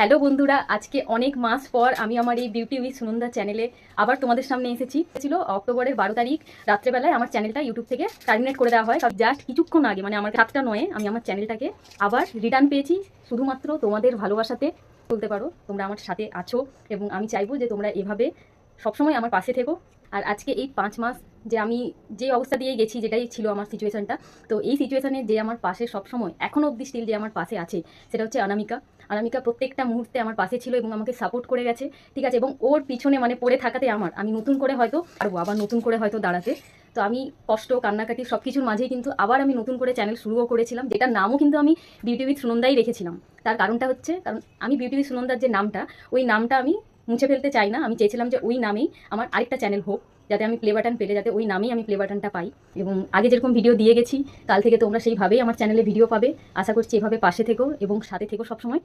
Hello বন্ধুরা, আজকে অনেক মাস পর আমি আমার এই বিউটি উইথ সুনন্দা চ্যানেলে আবার তোমাদের সামনে এসেছি। ছিল অক্টোবরের 12 তারিখ রাত্রেবেলায় আমার চ্যানেলটা ইউটিউব থেকে টার্মিনেট করে দেওয়া হয়। জাস্ট কিছুক্ষণ আগে, মানে আমার 7টা 9 আমি আমার চ্যানেলটাকে আবার রিটার্ন পেয়েছি, শুধুমাত্র তোমাদের ভালোবাসাতে। বলতে পারো তোমরা আমার সাথে আছো এবং আমি চাইবো যে তোমরা এভাবে সবসময় আমার পাশে থেকো। আর আজকে এই 5 মাস যে আমি যে অবস্থা দিয়ে গেছি, যেটাই ছিল আমার সিচুয়েশনটা, তো এই সিচুয়েশনে যে আমার পাশে সবসময় এখনও অবধি স্টিল যে আমার পাশে আছে, সেটা হচ্ছে অনামিকা। অনামিকা প্রত্যেকটা মুহূর্তে আমার পাশে ছিল এবং আমাকে সাপোর্ট করে গেছে, ঠিক আছে। এবং ওর পিছনে মানে পড়ে থাকাতে আমি নতুন করে হয়তো পারবো, আবার নতুন করে হয়তো দাঁড়াতে। তো আমি কষ্ট কান্নাকাটি সব কিছুর মাঝেই কিন্তু আবার আমি নতুন করে চ্যানেল শুরুও করেছিলাম, যেটার নামও কিন্তু আমি বিউটি উইথ সুনন্দাই রেখেছিলাম। তার কারণটা হচ্ছে, কারণ আমি বিউটি উইথ সুনন্দার যে নামটা, ওই নামটা আমি মুছে ফেলতে চাই না। আমি চেয়েছিলাম যে ওই নামেই আমার আরেকটা চ্যানেল হোক, যাতে আমি প্লে বাটন পেলে যাতে ওই নামেই আমি প্লে বাটনটা পাই। এবং আগে যেরকম ভিডিও দিয়ে গেছি, কাল থেকে তোমরা সেইভাবেই আমার চ্যানেলে ভিডিও পাবে। আশা করছি এভাবে পাশে থেকো এবং সাথে থেকো সবসময়।